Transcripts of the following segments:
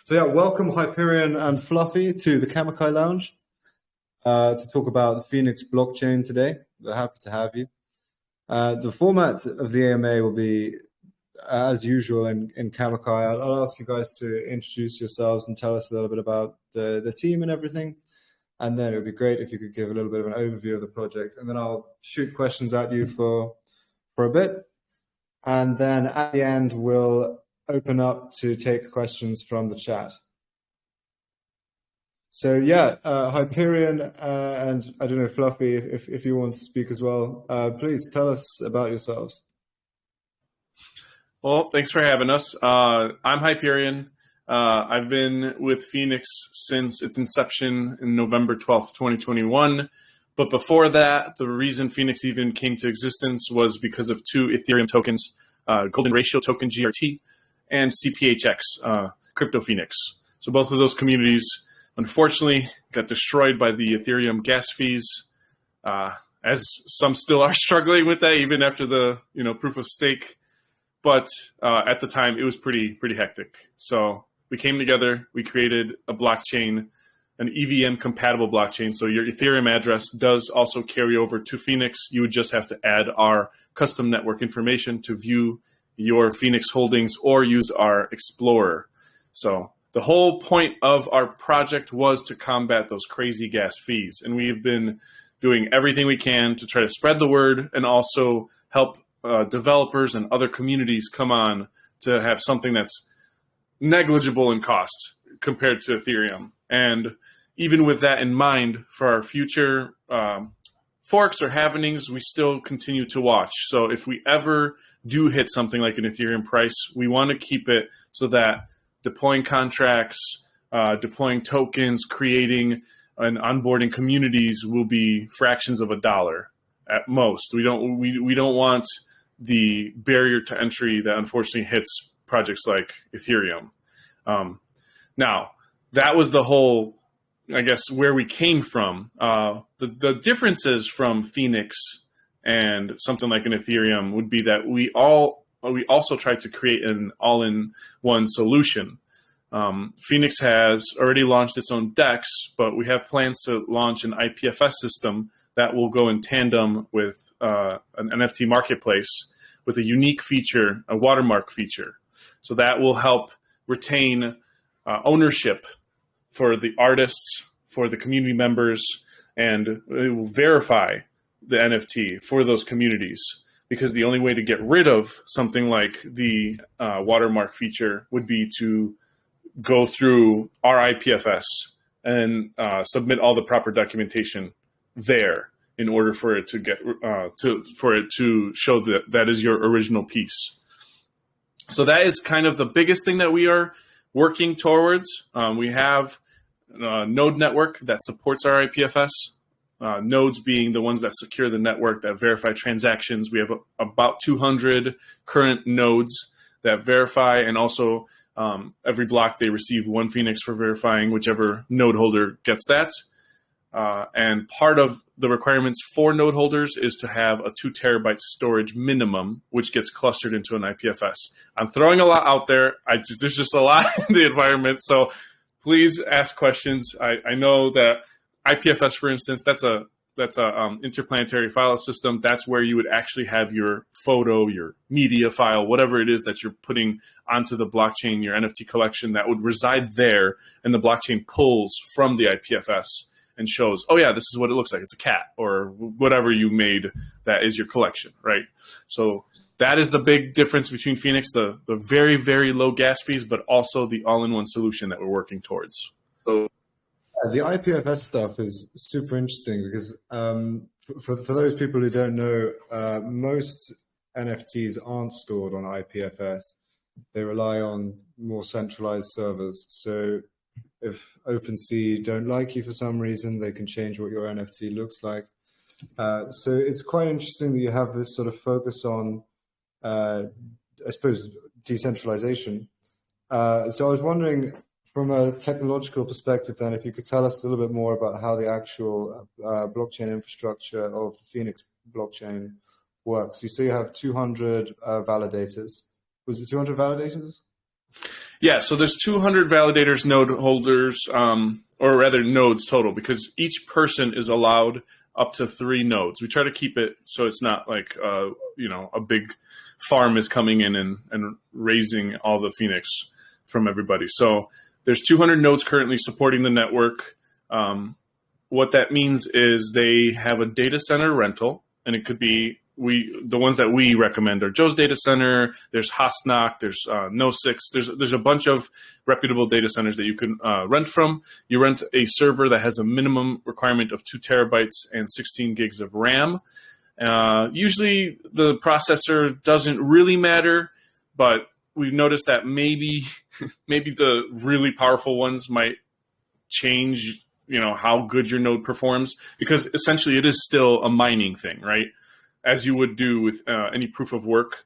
So yeah, welcome Hyperion and Fluffy to the Kamikai Lounge to talk about the Phoenix blockchain today. We're happy to have you. The format of the AMA will be as usual in Kamikai. I'll ask you guys to introduce yourselves and tell us a little bit about the team and everything. And then it would be great if you could give a little bit of an overview of the project. And then I'll shoot questions at you for a bit. And then at the end, we'll open up to take questions from the chat. So yeah, Hyperion and I don't know, Fluffy, if you want to speak as well, please tell us about yourselves. Well, thanks for having us. I'm Hyperion. I've been with Phoenix since its inception in November 12th, 2021. But before that, the reason Phoenix even came to existence was because of two Ethereum tokens, Golden Ratio Token GRT and CPHX, Crypto Phoenix. So both of those communities, unfortunately, got destroyed by the Ethereum gas fees, as some still are struggling with that even after the proof of stake. But at the time, it was pretty hectic. So we came together, we created a blockchain, an EVM compatible blockchain. So your Ethereum address does also carry over to Phoenix. You would just have to add our custom network information to view your Phoenix holdings or use our Explorer. So the whole point of our project was to combat those crazy gas fees. And we've been doing everything we can to try to spread the word and also help developers and other communities come on to have something that's negligible in cost compared to Ethereum. And even with that in mind, for our future forks or halvenings, we still continue to watch. So if we ever do hit something like an Ethereum price, we want to keep it so that deploying contracts, deploying tokens, creating and onboarding communities will be fractions of a dollar at most. We don't want the barrier to entry that unfortunately hits projects like Ethereum. Now, that was the whole, I guess, where we came from. The differences from Phoenix and something like an Ethereum would be that we also tried to create an all-in-one solution. Phoenix has already launched its own DEX, but we have plans to launch an IPFS system that will go in tandem with an NFT marketplace with a unique feature, a watermark feature. So that will help retain ownership for the artists, for the community members, and it will verify the NFT for those communities. Because the only way to get rid of something like the watermark feature would be to go through our IPFS and submit all the proper documentation there in order for it to get for it to show that that is your original piece. So that is kind of the biggest thing that we are working towards. We have a node network that supports our IPFS. Nodes being the ones that secure the network, that verify transactions. We have about 200 current nodes that verify, and also every block they receive one Phoenix for verifying whichever node holder gets that. And part of the requirements for node holders is to have a 2 terabyte storage minimum, which gets clustered into an IPFS. I'm throwing a lot out there. There's just a lot in the environment, so please ask questions. I know that IPFS, for instance, that's a interplanetary file system. That's where you would actually have your photo, your media file, whatever it is that you're putting onto the blockchain, your NFT collection, that would reside there, and the blockchain pulls from the IPFS and shows, oh yeah, this is what it looks like. It's a cat or whatever you made that is your collection, right? So that is the big difference between Phoenix, the very, very low gas fees, but also the all-in-one solution that we're working towards. So the IPFS stuff is super interesting because for those people who don't know, most NFTs aren't stored on IPFS. They rely on more centralized servers. So if OpenSea don't like you for some reason, they can change what your NFT looks like. So it's quite interesting that you have this sort of focus on, I suppose, decentralization. So I was wondering, from a technological perspective, then, if you could tell us a little bit more about how the actual blockchain infrastructure of the Phoenix blockchain works. You say you have 200 validators. Was it 200 validators? Yeah, so there's 200 validators, node holders, or rather nodes total, because each person is allowed up to 3 nodes. We try to keep it so it's not like a big farm is coming in and raising all the Phoenix from everybody. So there's 200 nodes currently supporting the network. What that means is they have a data center rental, and it could be the ones that we recommend are Joe's Data Center. There's Hostnock. There's No6. There's a bunch of reputable data centers that you can rent from. You rent a server that has a minimum requirement of 2 terabytes and 16 gigs of RAM. Usually the processor doesn't really matter, but we've noticed that maybe the really powerful ones might change how good your node performs, because essentially it is still a mining thing, right? As you would do with any proof of work,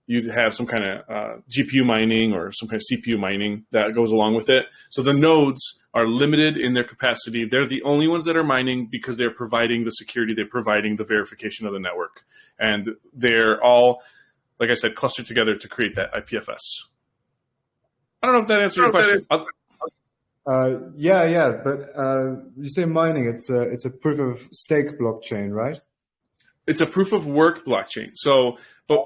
you'd have some kind of GPU mining or some kind of CPU mining that goes along with it. So the nodes are limited in their capacity. They're the only ones that are mining because they're providing the security, they're providing the verification of the network. And they're all, like I said, clustered together to create that IPFS. I don't know if that answers your question. Yeah, but you say mining, it's a proof of stake blockchain, right? It's a proof of work blockchain. So, but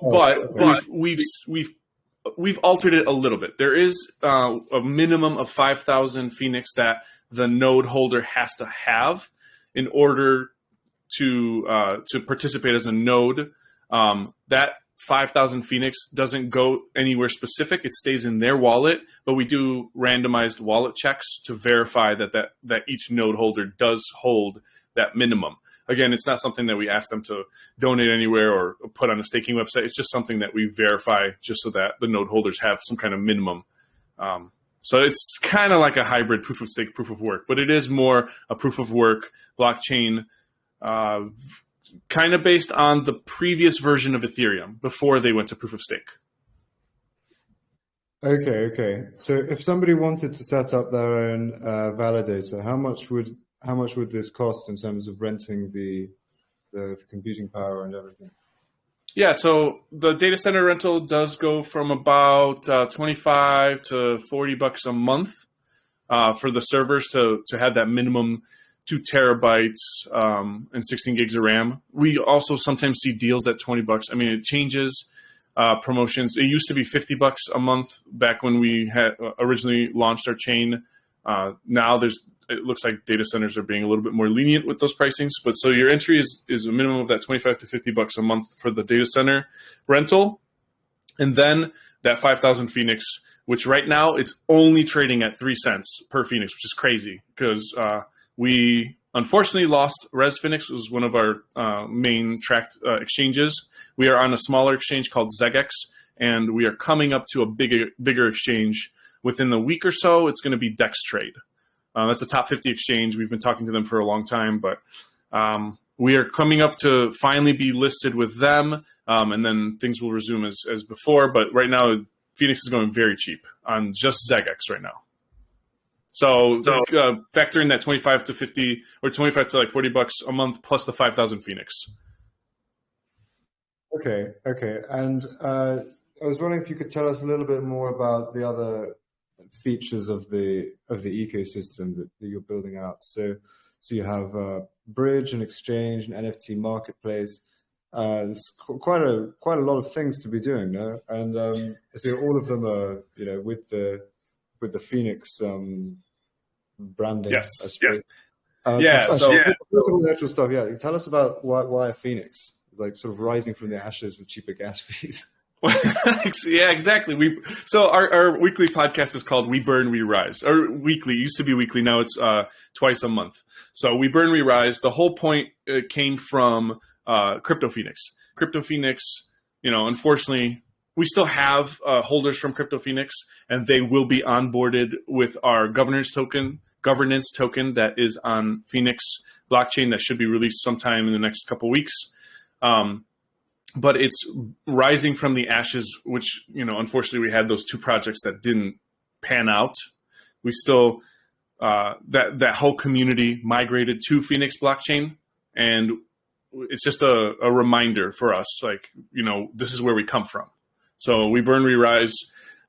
we've altered it a little bit. There is a minimum of 5,000 Phoenix that the node holder has to have in order to participate as a node. That 5,000 Phoenix doesn't go anywhere specific. It stays in their wallet, but we do randomized wallet checks to verify that each node holder does hold that minimum. Again, it's not something that we ask them to donate anywhere or put on a staking website. It's just something that we verify just so that the node holders have some kind of minimum. So it's kind of like a hybrid proof of stake, proof of work, but it is more a proof of work blockchain, kind of based on the previous version of Ethereum before they went to proof of stake. Okay. So if somebody wanted to set up their own validator, how much would this cost in terms of renting the computing power and everything? Yeah, so the data center rental does go from about $25 to $40 a month for the servers to have that minimum 2 terabytes and 16 gigs of RAM. We also sometimes see deals at $20. I mean, it changes. Promotions. It used to be $50 a month back when we had originally launched our chain. Now it looks like data centers are being a little bit more lenient with those pricings. But so your entry is a minimum of that $25 to $50 a month for the data center rental. And then that 5,000 Phoenix, which right now it's only trading at 3 cents per Phoenix, which is crazy because we unfortunately lost Res Phoenix, was one of our main tracked exchanges. We are on a smaller exchange called Zegex, and we are coming up to a bigger exchange within the week or so. It's going to be DexTrade. That's a top 50 exchange. We've been talking to them for a long time, but we are coming up to finally be listed with them, and then things will resume as before. But right now, Phoenix is going very cheap on just Zegex right now. So factor in that 25 to 50 or 25 to like $40 a month plus the 5,000 Phoenix. Okay. And I was wondering if you could tell us a little bit more about the other features of the ecosystem that you're building out. So you have bridge and exchange and NFT marketplace. There's quite a lot of things to be doing, no? And so all of them are with the Phoenix branding. Yes. So the actual stuff. Yeah, tell us about why Phoenix is like sort of rising from the ashes with cheaper gas fees. Yeah, exactly. So our weekly podcast is called We Burn, We Rise. Or weekly, it used to be weekly, now it's twice a month. So We Burn, We Rise. The whole point came from Crypto Phoenix. Crypto Phoenix, unfortunately, we still have holders from Crypto Phoenix, and they will be onboarded with our governance token that is on Phoenix blockchain that should be released sometime in the next couple weeks. But it's rising from the ashes, which, unfortunately we had those 2 projects that didn't pan out. We still, that whole community migrated to Phoenix blockchain. And it's just a reminder for us, like, this is where we come from. So We Burn, We Rise.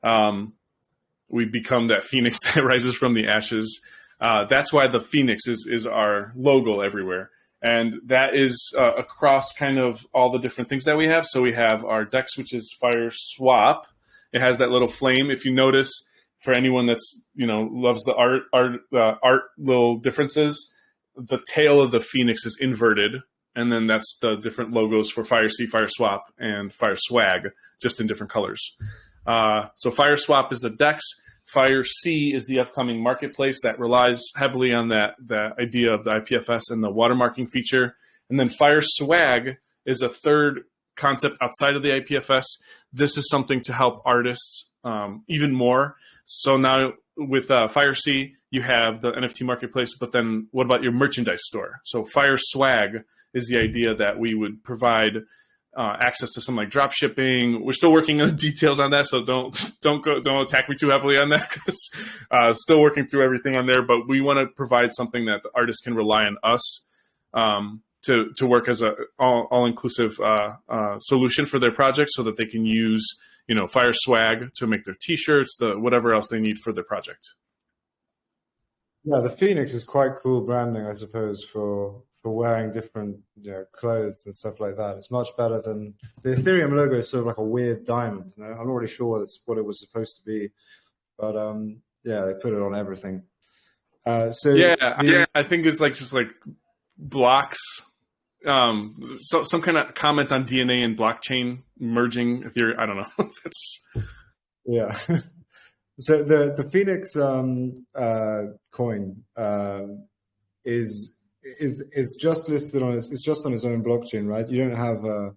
we become that phoenix that rises from the ashes. That's why the phoenix is our logo everywhere. And that is across kind of all the different things that we have. So we have our DEX, which is Fire Swap. It has that little flame. If you notice, for anyone that's, loves the art little differences, the tail of the phoenix is inverted. And then that's the different logos for Fire C, Fire Swap, and Fire Swag, just in different colors. So Fire Swap is the DEX. Fire C is the upcoming marketplace that relies heavily on that idea of the IPFS and the watermarking feature. And then Fire Swag is a third concept outside of the IPFS. This is something to help artists even more. So now with Fire C, you have the NFT marketplace, but then what about your merchandise store? So Fire Swag is the idea that we would provide access to some like drop shipping. We're still working on the details on that, so don't attack me too heavily on that, because still working through everything on there. But we want to provide something that the artists can rely on us to work as a all inclusive solution for their project, so that they can use Fire Swag to make their T-shirts, whatever else they need for their project. Yeah, the Phoenix is quite cool branding, I suppose, for wearing different clothes and stuff like that. It's much better than the Ethereum logo. Is sort of like a weird diamond. I'm not really sure that's what it was supposed to be, but yeah, they put it on everything. I think it's like just like blocks. So some kind of comment on DNA and blockchain merging. Ethereum, I don't know. That's yeah. So the Phoenix coin is just listed on it's just on its own blockchain, right? You don't have a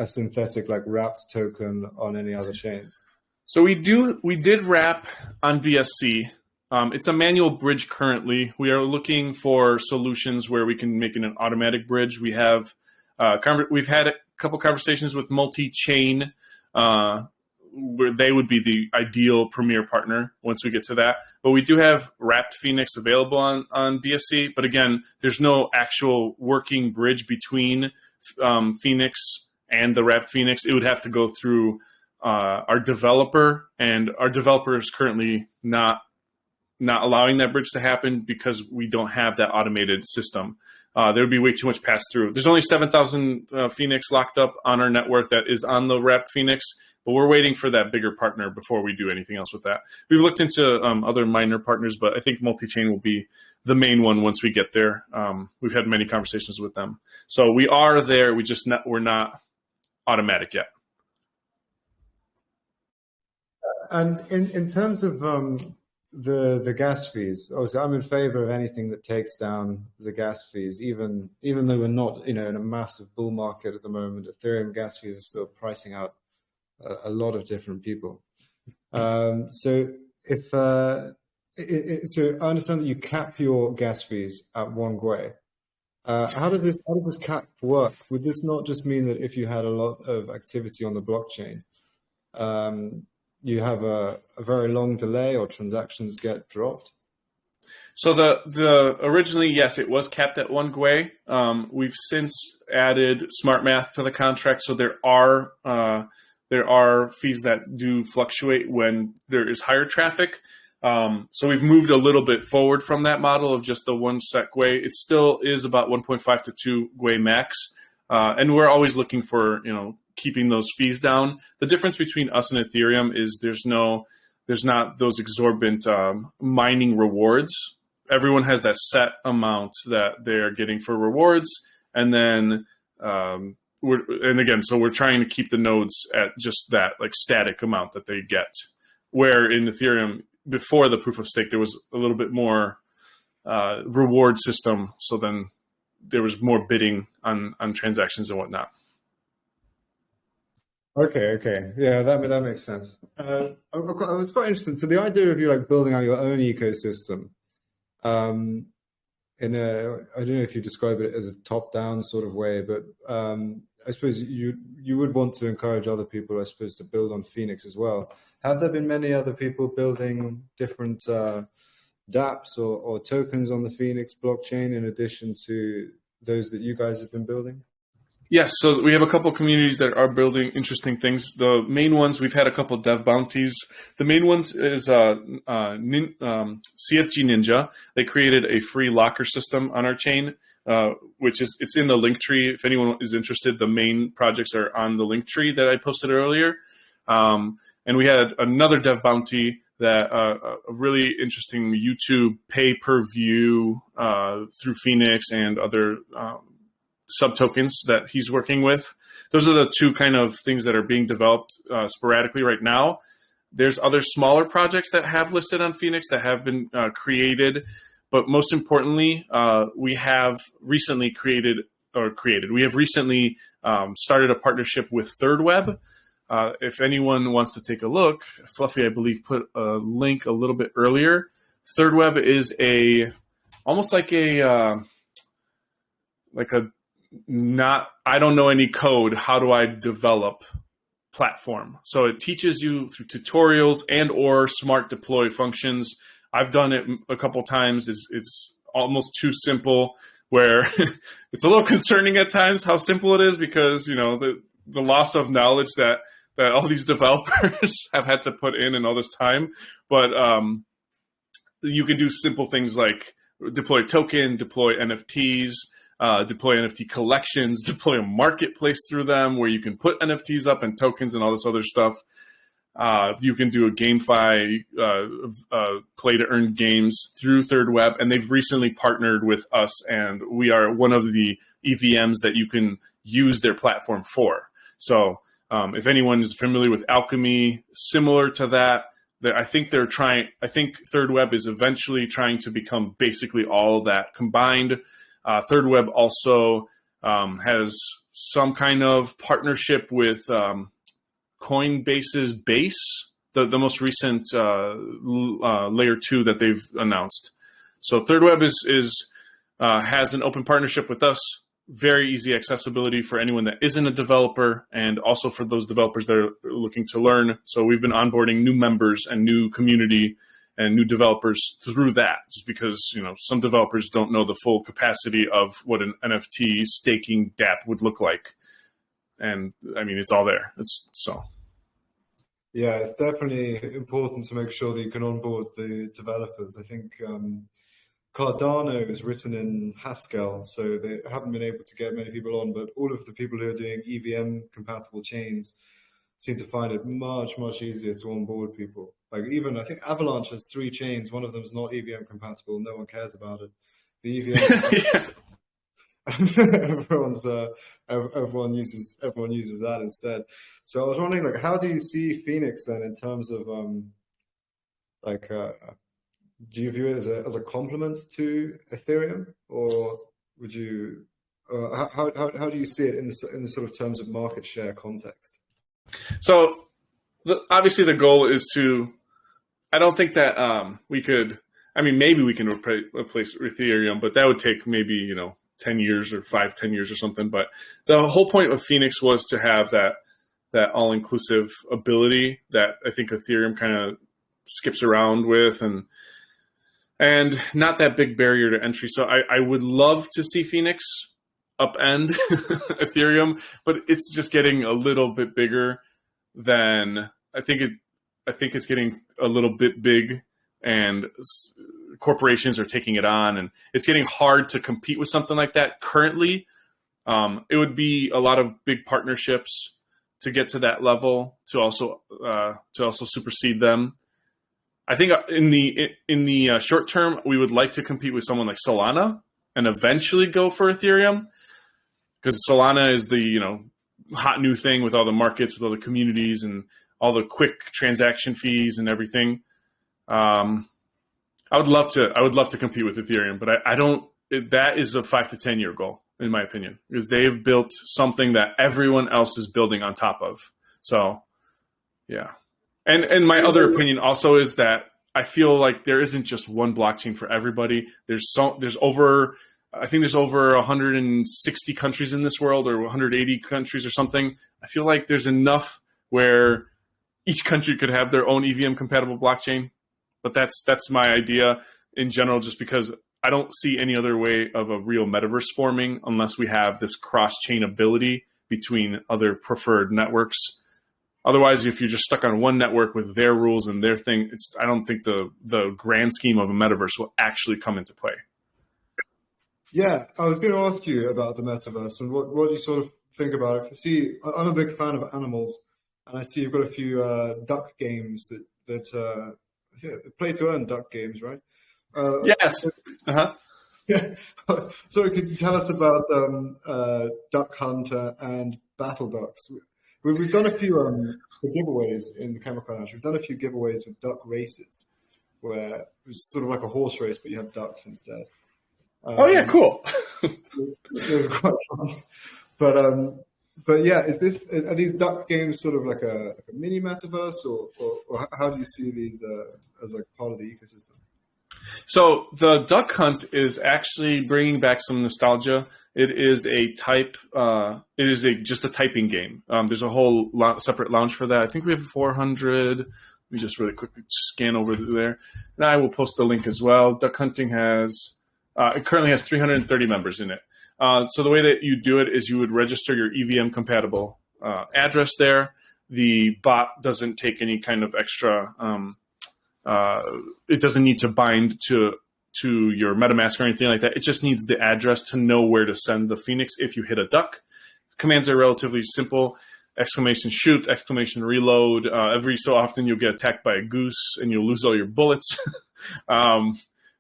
synthetic like wrapped token on any other chains. So we did wrap on BSC. It's a manual bridge currently. We are looking for solutions where we can make it an automatic bridge. We have we've had a couple conversations with multi-chain, where they would be the ideal premier partner once we get to that. But we do have wrapped Phoenix available on BSC. But again, there's no actual working bridge between Phoenix and the wrapped Phoenix. It would have to go through our developer, and our developer is currently not allowing that bridge to happen because we don't have that automated system. There would be way too much pass through. There's only 7,000 Phoenix locked up on our network that is on the wrapped Phoenix, but we're waiting for that bigger partner before we do anything else with that. We've looked into other minor partners, but I think multi-chain will be the main one once we get there. We've had many conversations with them. So we are there. We're not automatic yet. And in terms of the gas fees, obviously I'm in favor of anything that takes down the gas fees, even though we're not in a massive bull market at the moment. Ethereum gas fees are still pricing out a lot of different people. So so I understand that you cap your gas fees at 1 Gwei. How does this cap work? Would this not just mean that if you had a lot of activity on the blockchain, you have a very long delay or transactions get dropped? So the originally, yes, it was capped at 1 Gwei. We've since added smart math to the contract, so there are fees that do fluctuate when there is higher traffic. So we've moved a little bit forward from that model of just the 1 sec Gwei. It still is about 1.5 to 2 Gwei max, and we're always looking for keeping those fees down. The difference between us and Ethereum is there's not those exorbitant mining rewards. Everyone has that set amount that they're getting for rewards, and then so we're trying to keep the nodes at just that like static amount that they get. Where in Ethereum, before the proof of stake, there was a little bit more reward system. So then there was more bidding on transactions and whatnot. Okay, yeah, that makes sense. I was quite interested. So the idea of you like building out your own ecosystem, I don't know if you describe it as a top-down sort of way, but I suppose you would want to encourage other people, I suppose, to build on Phoenix as well. Have there been many other people building different dApps or tokens on the Phoenix blockchain in addition to those that you guys have been building? Yes, so we have a couple communities that are building interesting things. The main ones, we've had a couple dev bounties. The main ones is CFG Ninja. They created a free locker system on our chain, which is it's in the link tree. If anyone is interested, the main projects are on the link tree that I posted earlier. And we had another dev bounty that a really interesting YouTube pay-per-view through Phoenix and other sub tokens that he's working with. Those are the two kind of things that are being developed sporadically right now. There's other smaller projects that have listed on Phoenix that have been created, but most importantly, we have recently started a partnership with Third Web. If anyone wants to take a look, Fluffy, I believe, put a link a little bit earlier. Third Web is almost like a not, I don't know any code, how do I develop platform. So it teaches you through tutorials and or smart deploy functions. I've done it a couple times. It's almost too simple where it's a little concerning at times how simple it is because, you know, the loss of knowledge that all these developers have had to put in and all this time. But you can do simple things like deploy a token, deploy NFTs, deploy NFT collections, deploy a marketplace through them where you can put NFTs up and tokens and all this other stuff. You can do a GameFi, play to earn games through Third Web, and they've recently partnered with us, and we are one of the EVMs that you can use their platform for. So if anyone is familiar with Alchemy, similar to that, I think Third Web is eventually trying to become basically all of that combined. Third Web also has some kind of partnership with Coinbase's Base, the most recent layer 2 that they've announced. So Third Web has an open partnership with us. Very easy accessibility for anyone that isn't a developer, and also for those developers that are looking to learn. So we've been onboarding new members and new community and new developers through that, just because, you know, some developers don't know the full capacity of what an NFT staking dApp would look like. And I mean, it's all there. Yeah, it's definitely important to make sure that you can onboard the developers. I think Cardano is written in Haskell, so they haven't been able to get many people on, but all of the people who are doing EVM compatible chains seem to find it much, much easier to onboard people. Like even, I think Avalanche has 3 chains. One of them is not EVM compatible. No one cares about it. The EVM, everyone uses that instead. So I was wondering, like, how do you see Phoenix then in terms of do you view it as a complement to Ethereum, or would you? How do you see it in the sort of terms of market share context? So obviously the goal is to. I don't think that we could. I mean, maybe we can replace Ethereum, but that would take maybe 10 years or 10 years or something. But the whole point of Phoenix was to have that all-inclusive ability that I think Ethereum kind of skips around with, and not that big barrier to entry. So I would love to see Phoenix upend Ethereum, but it's just getting a little bit bigger than I think it's getting a little bit big, and corporations are taking it on, and it's getting hard to compete with something like that currently. It would be a lot of big partnerships to get to that level to also supersede them. I think in the short term, we would like to compete with someone like Solana and eventually go for Ethereum, because Solana is the hot new thing with all the markets, with all the communities, and all the quick transaction fees and everything. I would love to compete with Ethereum, but I don't. That is a 5 to 10 year goal, in my opinion, because they've built something that everyone else is building on top of. So, yeah. And my other opinion also is that I feel like there isn't just one blockchain for everybody. There's over 160 countries in this world, or 180 countries or something. I feel like there's enough where each country could have their own EVM compatible blockchain. But that's my idea in general, just because I don't see any other way of a real metaverse forming unless we have this cross-chain ability between other preferred networks. Otherwise, if you're just stuck on one network with their rules and their thing, I don't think the grand scheme of a metaverse will actually come into play. Yeah, I was going to ask you about the metaverse and what you sort of think about it. See, I'm a big fan of animals, and I see you've got a few duck games that play to earn duck games, right? Yes. Yeah. So could you tell us about Duck Hunter and Battle Ducks? We've done a few giveaways in the Kamikai Lounge. We've done a few giveaways with duck races, where it was sort of like a horse race, but you have ducks instead. Oh yeah, cool. It was quite fun. But yeah, are these duck games sort of like a mini metaverse, or how do you see these as like part of the ecosystem? So the Duck Hunt is actually bringing back some nostalgia. It is a just a typing game. There's a whole separate lounge for that. I think we have 400. Let me just really quickly scan over there. And I will post the link as well. Duck Hunting it currently has 330 members in it. So the way that you do it is you would register your EVM compatible address there. The bot doesn't take any kind of extra. It doesn't need to bind to your MetaMask or anything like that. It just needs the address to know where to send the Phoenix if you hit a duck. Commands are relatively simple. Exclamation shoot, exclamation reload. Every so often you'll get attacked by a goose and you'll lose all your bullets.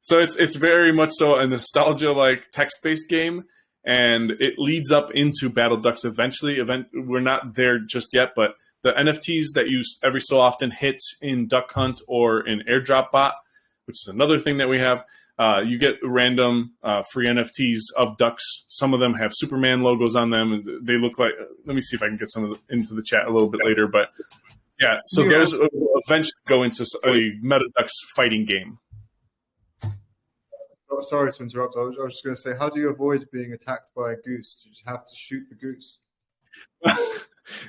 So it's very much so a nostalgia like text-based game, and it leads up into Battle Ducks eventually. We're not there just yet, but the NFTs that you every so often hit in Duck Hunt or in Airdrop Bot, which is another thing that we have, you get random free NFTs of ducks. Some of them have Superman logos on them, and they look like. Let me see if I can get some of into the chat a little bit later. But yeah, so there's eventually go into a Meta Ducks fighting game. Oh, sorry to interrupt. I was just going to say, how do you avoid being attacked by a goose? Do you just have to shoot the goose?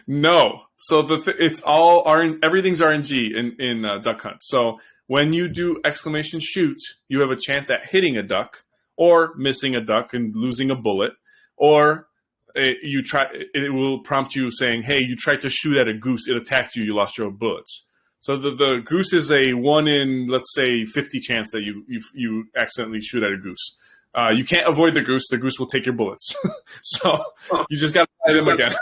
No. So it's all everything's RNG in Duck Hunt. So when you do exclamation shoot, you have a chance at hitting a duck or missing a duck and losing a bullet, or it will prompt you saying, hey, you tried to shoot at a goose, it attacked you, you lost your bullets. So the goose is a 1 in, let's say, 50 chance that you accidentally shoot at a goose. You can't avoid the goose. The goose will take your bullets. So you just got to fight him again.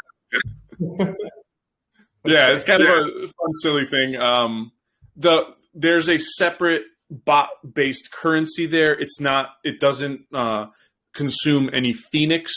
Yeah, it's kind of a fun, silly thing. There's a separate bot-based currency there. It doesn't consume any Phoenix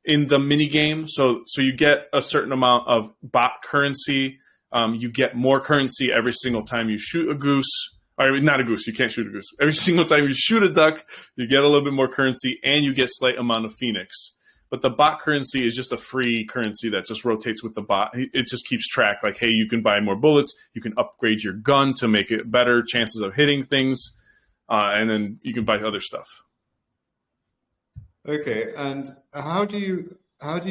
in the mini game. So you get a certain amount of bot currency. You get more currency every single time you shoot a goose. Or not a goose, you can't shoot a goose. Every single time you shoot a duck, you get a little bit more currency and you get a slight amount of Phoenix. But the bot currency is just a free currency that just rotates with the bot. It just keeps track, like, hey, you can buy more bullets, you can upgrade your gun to make it better chances of hitting things, and then you can buy other stuff. Okay, and how do you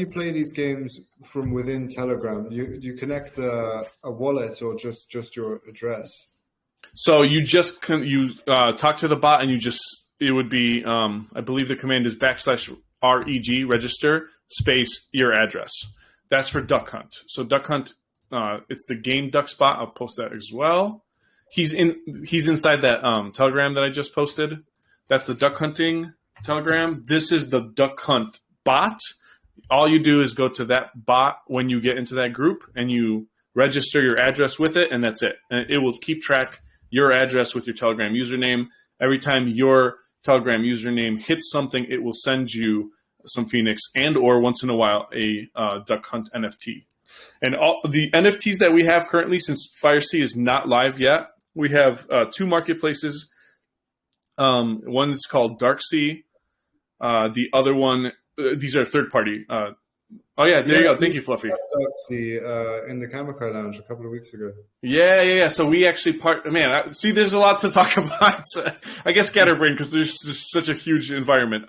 play these games from within Telegram? Do you connect a wallet or just your address? So you just talk to the bot, and it would be I believe the command is /reg register space your address. That's for Duck Hunt. So Duck Hunt, it's the game Duck Spot. I'll post that as well. He's inside that Telegram that I just posted. That's the Duck Hunting Telegram. This is the Duck Hunt bot. All you do is go to that bot when you get into that group and you register your address with it, and that's it. And it will keep track your address with your Telegram username. Every time your Telegram username hits something, it will send you some Phoenix and or once in a while a Duck Hunt NFT. And all the NFTs that we have currently, since FireSea is not live yet, we have 2 marketplaces. One is called Darksea. The other one, these are third party. Oh yeah, there you go. Thank you, Fluffy. Darksea in the Kamikai Lounge a couple of weeks ago. Yeah. So we actually see, there's a lot to talk about. I guess Scatterbrain, because there's just such a huge environment.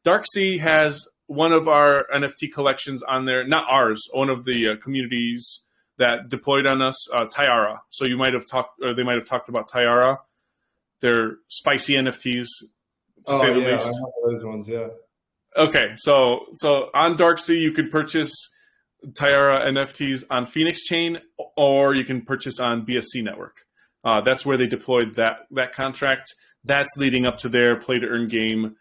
Darksea has one of our NFT collections on there, not ours, one of the communities that deployed on us, Tyara. So they might have talked about Tyara. They're spicy NFTs. to say the yeah, least. I have those ones. Yeah. Okay, so on Darksea you can purchase Tyara NFTs on Phoenix Chain, or you can purchase on BSC Network. That's where they deployed that contract. That's leading up to their play to earn game.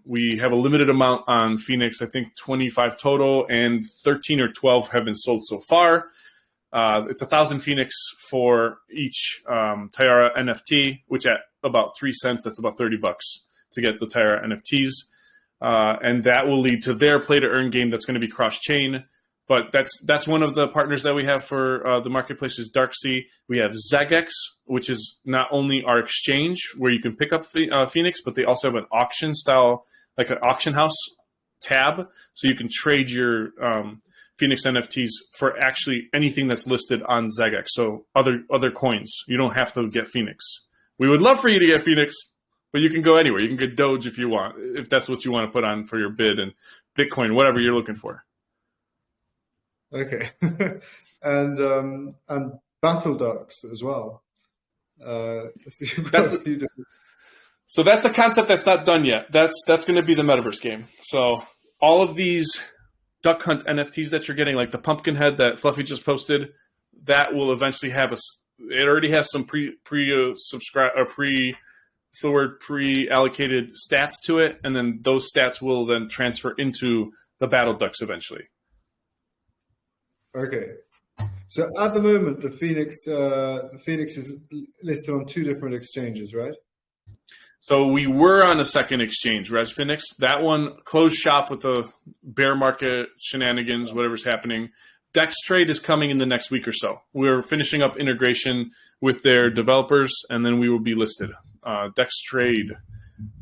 We have a limited amount on Phoenix, I think 25 total, and 13 or 12 have been sold so far. It's 1,000 Phoenix for each Tyara NFT, which at about 3 cents, that's about $30 to get the Tyara NFTs. And that will lead to their play to earn game that's going to be cross chain. But that's one of the partners that we have for the marketplace is Darksea. We have Zagex, which is not only our exchange where you can pick up Phoenix, but they also have an auction style, like an auction house tab, so you can trade your Phoenix NFTs for actually anything that's listed on Zagex. So other coins. You don't have to get Phoenix. We would love for you to get Phoenix, but you can go anywhere. You can get Doge if you want, if that's what you want to put on for your bid, and Bitcoin, whatever you're looking for. Okay. and Battle Ducks as well. That's the concept that's not done yet. That's going to be the metaverse game. So all of these Duck Hunt NFTs that you're getting, like the pumpkin head that Fluffy just posted, that will eventually have it already has some pre-allocated stats to it, and then those stats will then transfer into the Battle Ducks eventually. Okay. So at the moment, the Phoenix is listed on 2 different exchanges, right? So we were on a second exchange, ResPhoenix. That one closed shop with the bear market shenanigans, whatever's happening. DexTrade is coming in the next week or so. We're finishing up integration with their developers, and then we will be listed. DexTrade,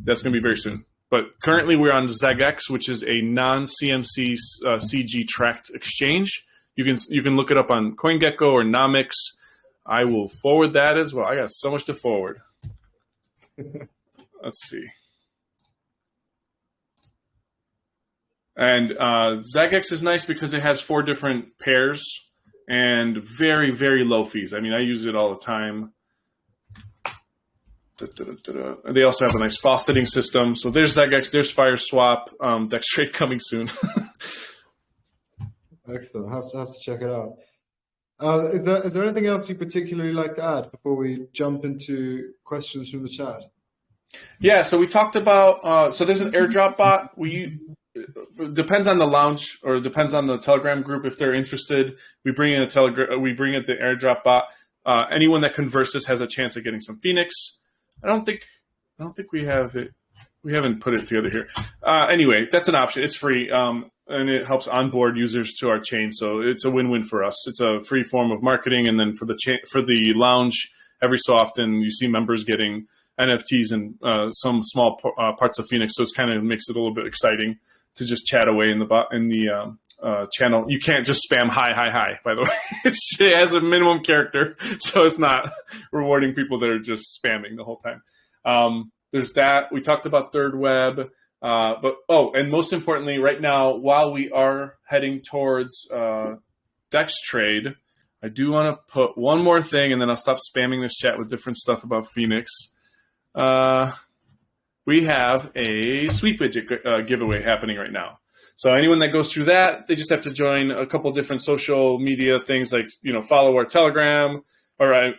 that's going to be very soon. But currently we're on Zagex, which is a non-CMC CG tracked exchange. You can look it up on CoinGecko or Nomics. I will forward that as well. I got so much to forward. Let's see. And Zagex is nice because it has 4 different pairs and very, very low fees. I mean, I use it all the time. They also have a nice fauceting system. So there's Zagex, there's FireSwap, DexTrade coming soon. Excellent. I have to check it out. Is there anything else you particularly like to add before we jump into questions from the chat? Yeah, so we talked about so there's an airdrop bot. It depends on the lounge or depends on the Telegram group if they're interested. We bring in the airdrop bot. Anyone that converses has a chance of getting some Phoenix. I don't think we have it. We haven't put it together here. Anyway, that's an option. It's free. And it helps onboard users to our chain, so it's a win-win for us. It's a free form of marketing, and then for the lounge, every so often you see members getting NFTs and some small parts of Phoenix, so it kind of makes it a little bit exciting to just chat away in the channel. You can't just spam hi, by the way. It has a minimum character, so it's not rewarding people that are just spamming the whole time. There's that. We talked about Third Web. And most importantly, right now, while we are heading towards DexTrade, I do want to put one more thing, and then I'll stop spamming this chat with different stuff about Phoenix. We have a sweep widget giveaway happening right now. So anyone that goes through that, they just have to join a couple different social media things, like follow our Telegram, or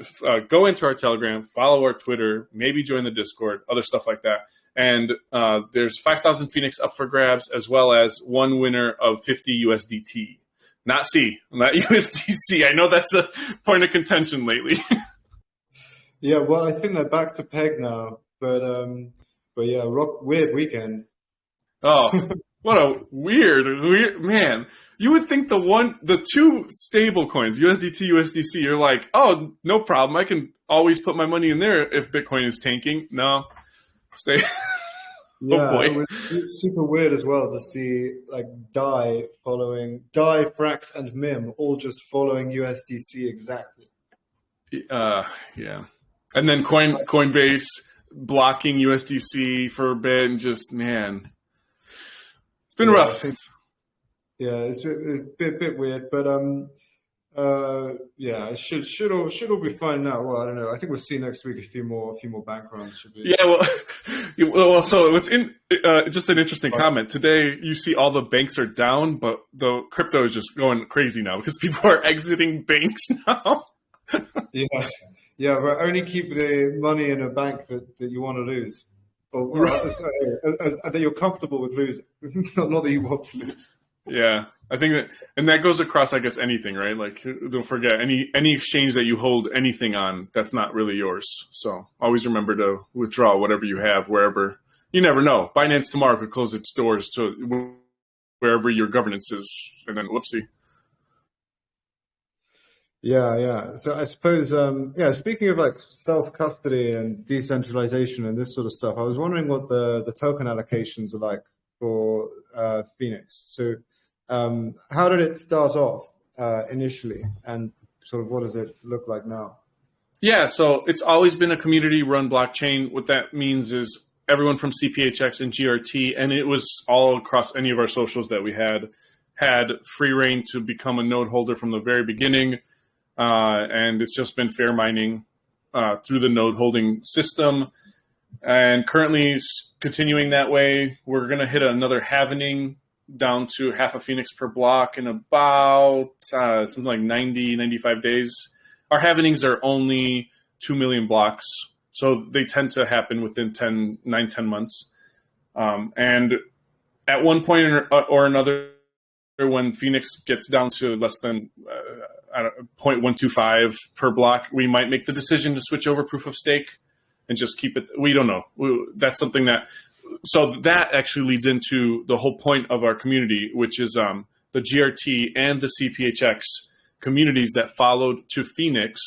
go into our Telegram, follow our Twitter, maybe join the Discord, other stuff like that. And there's 5,000 Phoenix up for grabs, as well as one winner of 50 USDT. Not USDC. I know that's a point of contention lately. Yeah, well, I think they're back to peg now. But yeah, weird weekend. Oh, what a weird man. You would think the 2 stable coins, USDT, USDC, you're like, oh, no problem. I can always put my money in there if Bitcoin is tanking. No. Stay. Yeah, it was super weird as well to see like DAI, Frax, and MIM all just following USDC exactly. Yeah, and then Coinbase blocking USDC for a bit, and just it's been rough. Yeah, it's a bit weird, but Yeah, it should all be fine now. Well, I don't know. I think we'll see next week a few more bank runs should be. Yeah, well, so it's just an interesting comment. Today, you see all the banks are down, but the crypto is just going crazy now because people are exiting banks now. Yeah, yeah, but only keep the money in a bank that you want to lose, or that you're comfortable with losing, not that you want to lose. Yeah, I think that, and that goes across, I guess, anything, right? Like, don't forget any exchange that you hold anything on that's not really yours. So always remember to withdraw whatever you have wherever. You never know. Binance tomorrow could close its doors to wherever your governance is, and then whoopsie. Yeah, yeah. So I suppose, yeah. Speaking of like self custody and decentralization and this sort of stuff, I was wondering what the token allocations are like for Phoenix. So, how did it start off initially, and sort of what does it look like now? Yeah, so it's always been a community-run blockchain. What that means is everyone from CPHX and GRT, and it was all across any of our socials that we had free reign to become a node holder from the very beginning. And it's just been fair mining through the node holding system. And currently continuing that way, we're going to hit another halvening down to half a Phoenix per block in about something like 90, 95 days. Our halvenings are only 2 million blocks, so they tend to happen within 9, 10 months. And at one point or another, when Phoenix gets down to less than 0.125 per block, we might make the decision to switch over proof of stake and just keep it. We don't know. That's something that, so that actually leads into the whole point of our community, which is the GRT and the CPHX communities that followed to Phoenix.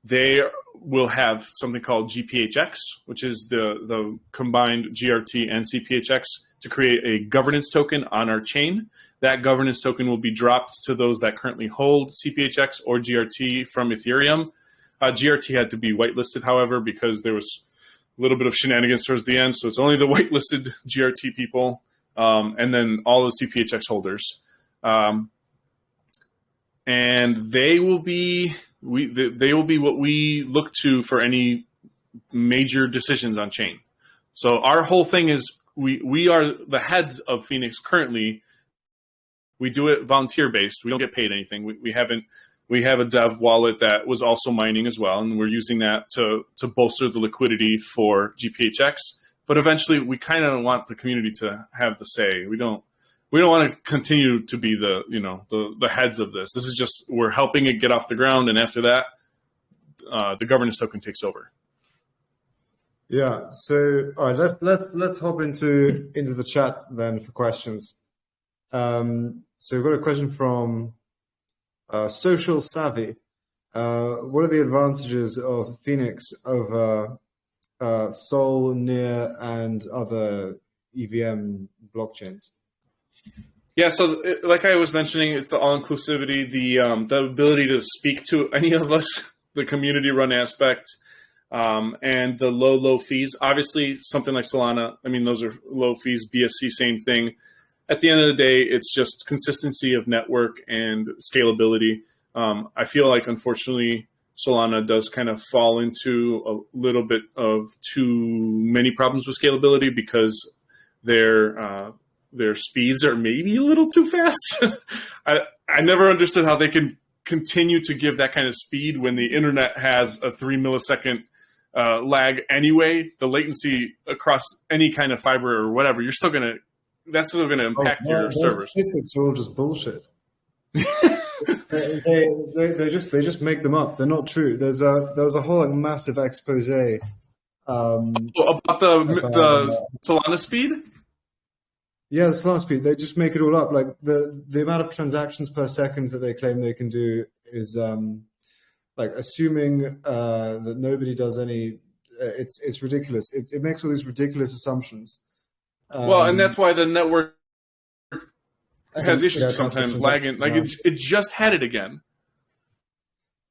They will have something called GPHX, which is the combined GRT and CPHX to create a governance token on our chain. That governance token will be dropped to those that currently hold CPHX or GRT from Ethereum. GRT had to be whitelisted, however, because there was a little bit of shenanigans towards the end. So it's only the whitelisted GRT people and then all the CPHX holders. And they will be what we look to for any major decisions on chain. So our whole thing is we are the heads of Phoenix currently. We do it volunteer based. We don't get paid anything. We have a dev wallet that was also mining as well, and we're using that to bolster the liquidity for GPHX. But eventually, we kind of want the community to have the say. We don't want to continue to be the heads of this. This is just, we're helping it get off the ground, and after that, the governance token takes over. Yeah. So all right, let's hop into the chat then for questions. So we've got a question from Social Savvy. What are the advantages of Phoenix over Sol, Near, and other EVM blockchains? Yeah, so like I was mentioning, it's the all-inclusivity, the ability to speak to any of us, the community-run aspect, and the low fees. Obviously, something like Solana, I mean, those are low fees. BSC, same thing. At the end of the day, it's just consistency of network and scalability. I feel like, unfortunately, Solana does kind of fall into a little bit of too many problems with scalability because their speeds are maybe a little too fast. I never understood how they can continue to give that kind of speed when the internet has a 3 millisecond lag anyway. The latency across any kind of fiber or whatever, that's still going to impact your servers. Statistics are all just bullshit. they just make them up. They're not true. There was a whole massive expose about the Solana speed. Yeah, the Solana speed. They just make it all up. Like the amount of transactions per second that they claim they can do is like assuming that nobody does any. It's ridiculous. It makes all these ridiculous assumptions. Well, and that's why the network has issues sometimes, lagging. Like it just had it again.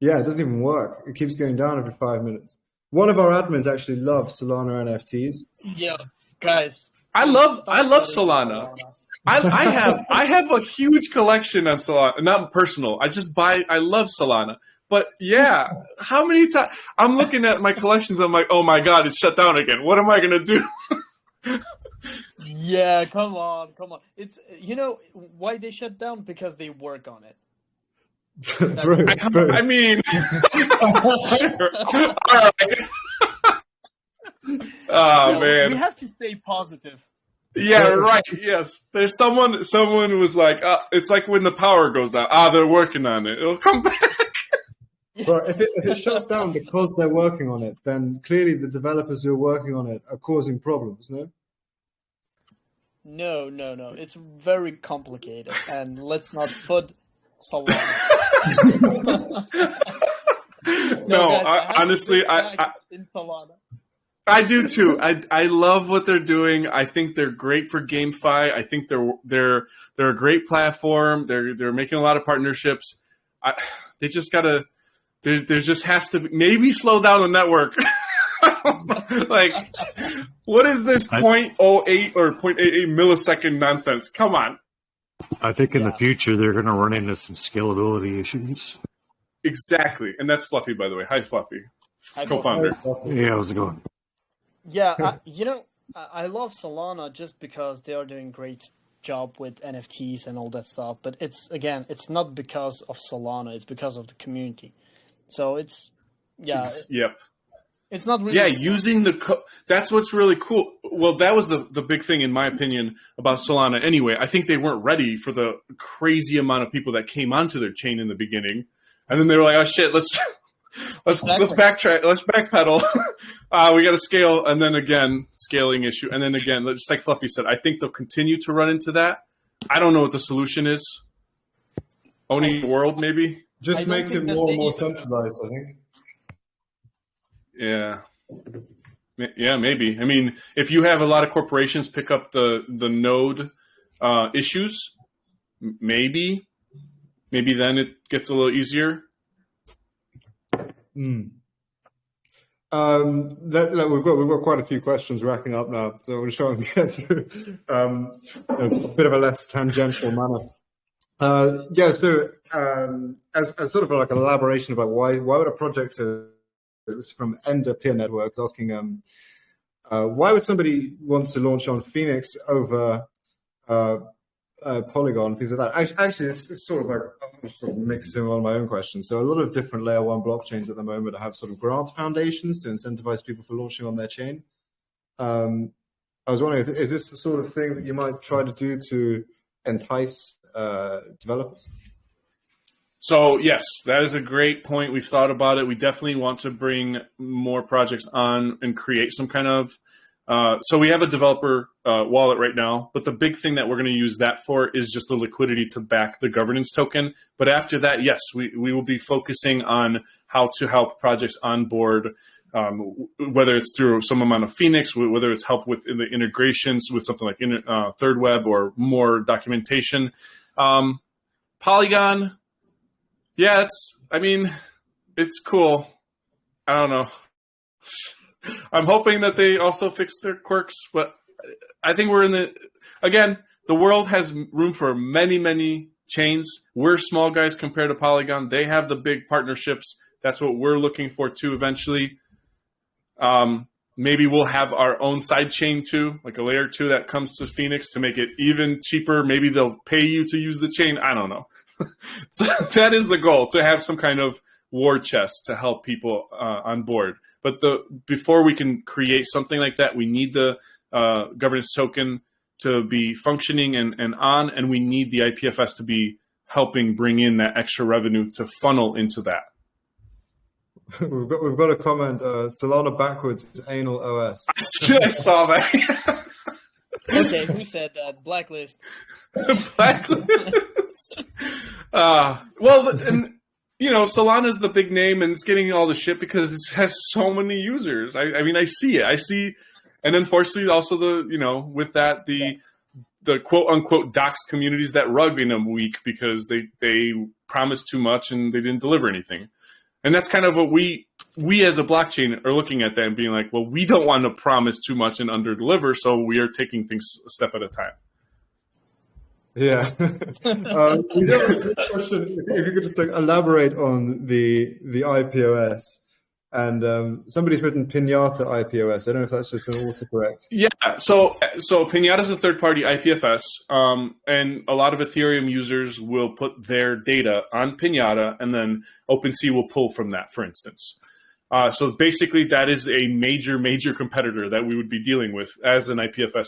Yeah, it doesn't even work. It keeps going down every 5 minutes. One of our admins actually loves Solana NFTs. Yeah, guys. I love Solana. I have a huge collection on Solana, not personal. I love Solana. But yeah, how many times I'm looking at my collections, I'm like, oh my god, it's shut down again. What am I gonna do? Yeah, come on. It's why they shut down? Because they work on it. I mean, sure. All right. Oh man, we have to stay positive. Yeah, right. Yes, there's someone. Someone was like, "It's like when the power goes out. They're working on it. It'll come back." Well, if it shuts down because they're working on it, then clearly the developers who are working on it are causing problems. No. No. It's very complicated, and let's not put Solana. No, guys, honestly, in Solana. I do too. I love what they're doing. I think they're great for GameFi. I think they're a great platform. They're making a lot of partnerships. They just gotta. There just has to be, maybe slow down the network. Like, what is this 0.08 or 0.88 millisecond nonsense? Come on. I think in the future they're going to run into some scalability issues. Exactly, and that's Fluffy, by the way. Hi, Fluffy, co-founder. Yeah, how's it going? Yeah, I love Solana just because they are doing great job with NFTs and all that stuff. But it's not because of Solana; it's because of the community. So it's yep. It's not really using that's what's really cool. Well, that was the big thing in my opinion about Solana. Anyway, I think they weren't ready for the crazy amount of people that came onto their chain in the beginning, and then they were like, "Oh shit, let's backtrack, let's backpedal. We got to scale," and then again, scaling issue, and then again, just like Fluffy said, I think they'll continue to run into that. I don't know what the solution is. Owning the world, maybe. Just make it more centralized, I think. Yeah, maybe. I mean, if you have a lot of corporations pick up the node issues, maybe then it gets a little easier. We've got quite a few questions racking up now, so we'll try and get through a bit of a less tangential manner. So as sort of like an elaboration about why would a project it was from Ender Peer Networks asking why would somebody want to launch on Phoenix over Polygon, things like that. Actually, it's sort of like I'm sort of mixing all my own questions. So a lot of different layer one blockchains at the moment have sort of grant foundations to incentivize people for launching on their chain. I was wondering, is this the sort of thing that you might try to do to entice developers? So yes, that is a great point. We've thought about it. We definitely want to bring more projects on and create some kind of. So we have a developer wallet right now, but the big thing that we're going to use that for is just the liquidity to back the governance token. But after that, yes, we will be focusing on how to help projects onboard, whether it's through some amount of Phoenix, whether it's help with the integrations with something like Third Web or more documentation. Polygon. Yeah, it's cool. I don't know. I'm hoping that they also fix their quirks, but I think the world has room for many, many chains. We're small guys compared to Polygon. They have the big partnerships. That's what we're looking for too eventually. Maybe we'll have our own side chain too, like a layer 2 that comes to Phoenix to make it even cheaper. Maybe they'll pay you to use the chain. I don't know. So that is the goal, to have some kind of war chest to help people on board. But before we can create something like that, we need the governance token to be functioning and on, and we need the IPFS to be helping bring in that extra revenue to funnel into that. We've got a comment. Solana backwards is anal OS. I saw that. Okay, who said that? Blacklist. Blacklist. Well, and Solana is the big name, and it's getting all the shit because it has so many users. I mean, I see it. And unfortunately, also with that the quote unquote doxed communities that rug in a week because they promised too much and they didn't deliver anything. And that's kind of what we as a blockchain are looking at that and being like, well, we don't want to promise too much and under deliver, so we are taking things a step at a time. Yeah. We do have a quick question. If you could just like elaborate on the IPOS, and somebody's written Pinata IPOS. I don't know if that's just an autocorrect. Yeah, so Pinata is a third-party IPFS, and a lot of Ethereum users will put their data on Pinata, and then OpenSea will pull from that, for instance. So basically, that is a major competitor that we would be dealing with as an IPFS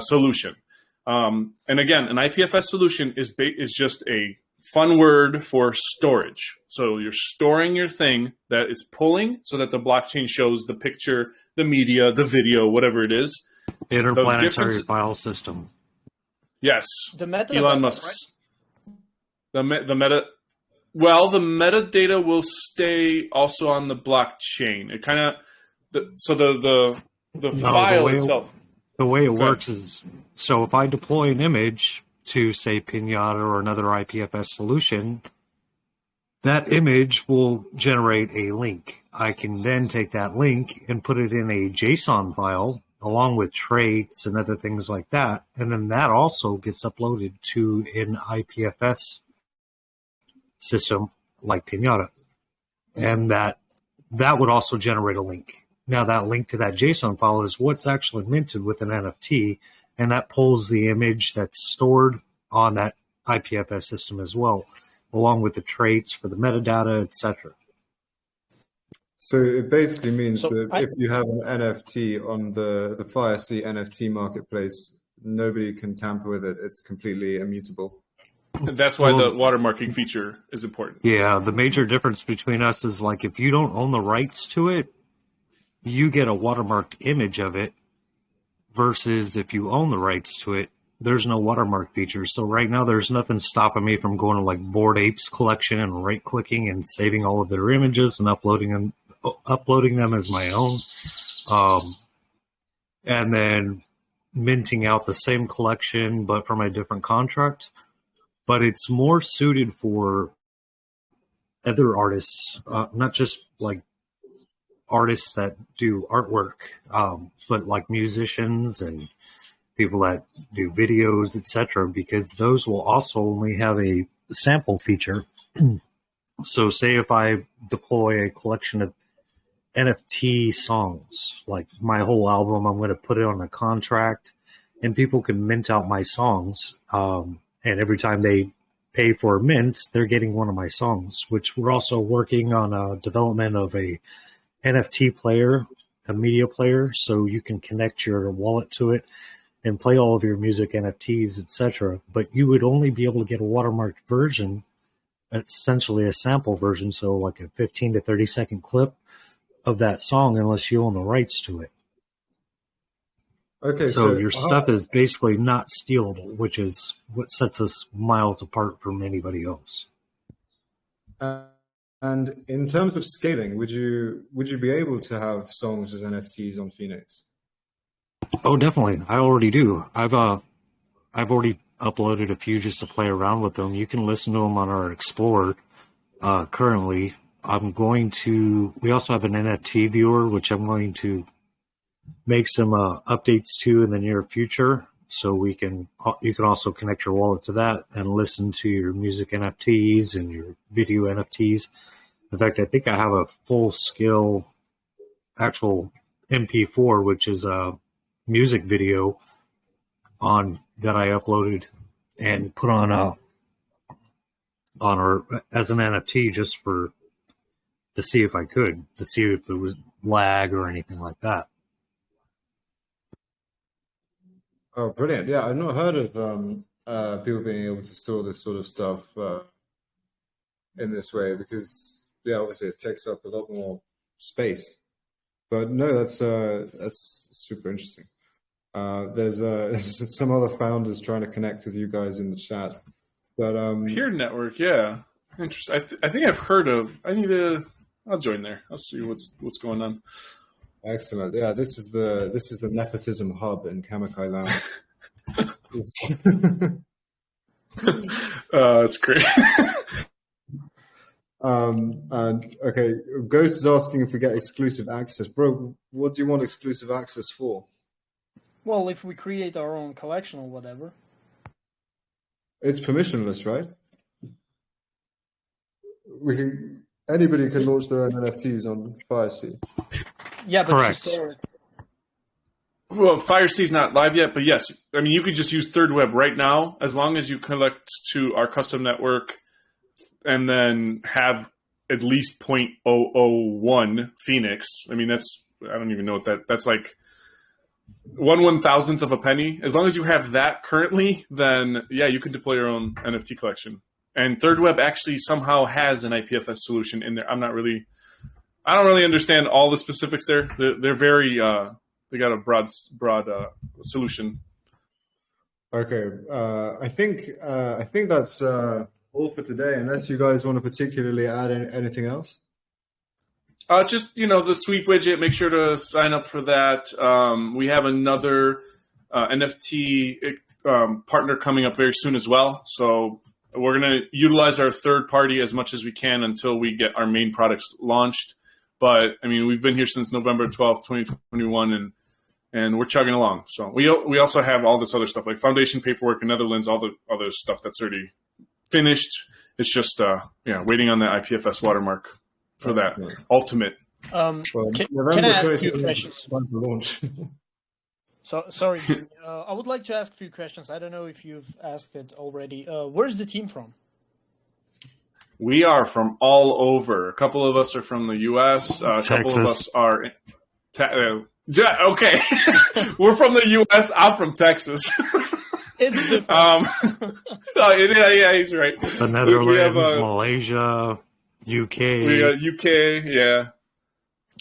solution. And again, an IPFS solution is just a fun word for storage. So you're storing your thing that is pulling so that the blockchain shows the picture, the media, the video, whatever it is. Interplanetary file system. Yes. The metadata, Elon Musk's. Right? The meta. Well, the metadata will stay also on the blockchain. It kind of the file itself. The way it works is, so if I deploy an image to, say, Pinata or another IPFS solution, that image will generate a link. I can then take that link and put it in a JSON file along with traits and other things like that. And then that also gets uploaded to an IPFS system like Pinata. And that would also generate a link. Now that link to that JSON file is what's actually minted with an NFT, and that pulls the image that's stored on that IPFS system as well, along with the traits for the metadata, etc. So it basically means that if you have an NFT on the FireSea NFT marketplace, nobody can tamper with it. It's completely immutable. That's why the watermarking feature is important. Yeah, the major difference between us is like if you don't own the rights to it, you get a watermarked image of it, versus if you own the rights to it, there's no watermark feature. So right now there's nothing stopping me from going to like Bored Apes collection and right clicking and saving all of their images and uploading them as my own. And then minting out the same collection, but from a different contract. But it's more suited for other artists, not just like artists that do artwork, but like musicians and people that do videos, etc., because those will also only have a sample feature. So say if I deploy a collection of NFT songs, like my whole album, I'm going to put it on a contract and people can mint out my songs. And every time they pay for a mint, they're getting one of my songs, which we're also working on a development of a NFT player, a media player, so you can connect your wallet to it and play all of your music, NFTs, etc. But you would only be able to get a watermarked version, essentially a sample version, so like a 15 to 30 second clip of that song, unless you own the rights to it. Okay, so your stuff is basically not stealable, which is what sets us miles apart from anybody else. And in terms of scaling, would you be able to have songs as NFTs on Phoenix? Oh, definitely. I already do. I've already uploaded a few just to play around with them. You can listen to them on our Explorer. Currently, we also have an NFT viewer, which I'm going to make some updates to in the near future. So you can also connect your wallet to that and listen to your music NFTs and your video NFTs. In fact, I think I have a full scale actual MP4, which is a music video that I uploaded and put on our as an NFT just to see if it was lag or anything like that. Oh, brilliant! Yeah, I've not heard of people being able to store this sort of stuff in this way, because obviously it takes up a lot more space. But no, that's super interesting. There's some other founders trying to connect with you guys in the chat, but Peer Network, yeah, interesting. I think I've heard of. I'll join there. I'll see what's going on. Excellent. Yeah, this is the nepotism hub in Kamikai Land. That's great. And okay, Ghost is asking if we get exclusive access. Bro, what do you want exclusive access for? Well, if we create our own collection or whatever. It's permissionless, right? Anybody can launch their own NFTs on FireSea. Yeah, but Correct. to store it. Well, FireSea's not live yet, but yes, I mean you could just use Third Web right now as long as you connect to our custom network and then have at least 0.001 Phoenix. I mean I don't even know what that's like. 1/1000th of a penny. As long as you have that currently, then yeah, you can deploy your own NFT collection. And Third Web actually somehow has an IPFS solution in there. I don't really understand all the specifics there. They're very they got a broad solution. Okay, I think that's all for today. Unless you guys want to particularly add anything else. Just the sweep widget. Make sure to sign up for that. We have another NFT partner coming up very soon as well. So we're going to utilize our third party as much as we can until we get our main products launched. But I mean, we've been here since November 12th, 2021, and we're chugging along. So we also have all this other stuff like foundation paperwork in Netherlands, all the other stuff that's already finished. It's just waiting on the IPFS watermark for that ultimate. Can I ask a few questions? Launch. So sorry, I would like to ask a few questions. I don't know if you've asked it already. Where's the team from? We are from all over. A couple of us are from the U.S. A couple of us are. Okay, we're from the U.S. I'm from Texas. It's different. Yeah, he's right. The Netherlands, we have, Malaysia, UK. We got UK, yeah.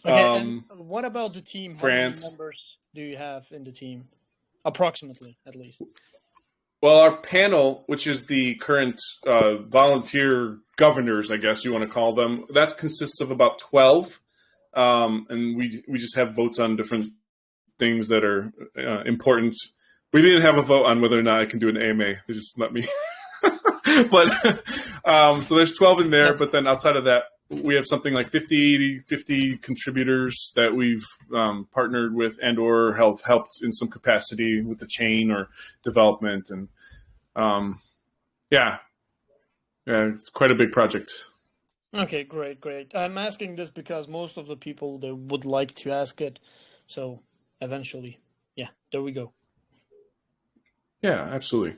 Okay, and what about the team? France. How many members do you have in the team? Approximately, at least. Well, our panel, which is the current volunteer governors, I guess you want to call them, that consists of about 12. And we just have votes on different things that are important. We didn't have a vote on whether or not I can do an AMA. They just let me. But so there's 12 in there. But then outside of that, we have something like 50 contributors that we've partnered with and or have helped in some capacity with the chain or development. And yeah, it's quite a big project. Okay, great. I'm asking this because most of the people, they would like to ask it. So eventually, yeah, there we go. Yeah, absolutely.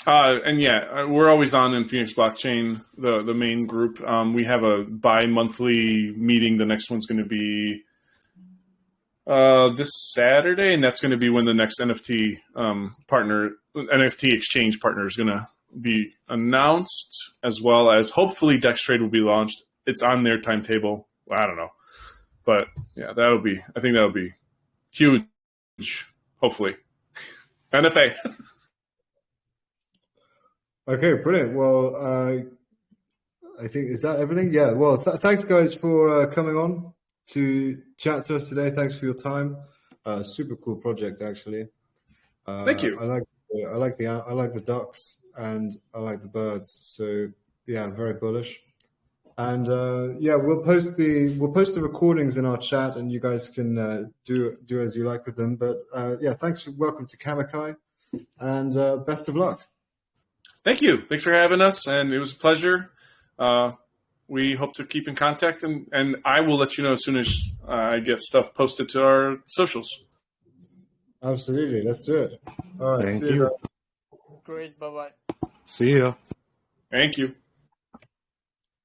And yeah, we're always on in Phoenix Blockchain, the main group. We have a bi-monthly meeting. The next one's going to be this Saturday, and that's going to be when the next NFT exchange partner is going to be announced, as well as hopefully DexTrade will be launched. It's on their timetable. Well, I don't know, but yeah, I think that'll be huge. Hopefully, NFA. Okay, brilliant. Well, I think, is that everything? Yeah. Well, thanks guys for coming on to chat to us today. Thanks for your time. Super cool project, actually. Thank you. I like the ducks and I like the birds. So yeah, very bullish. And yeah, we'll post the recordings in our chat, and you guys can do as you like with them. But yeah, welcome to Kamikai, and best of luck. Thank you. Thanks for having us, and it was a pleasure. We hope to keep in contact, and I will let you know as soon as I get stuff posted to our socials. Absolutely. Let's do it. All right. Thank see you you. guys. Great. Bye-bye. See ya. Thank you.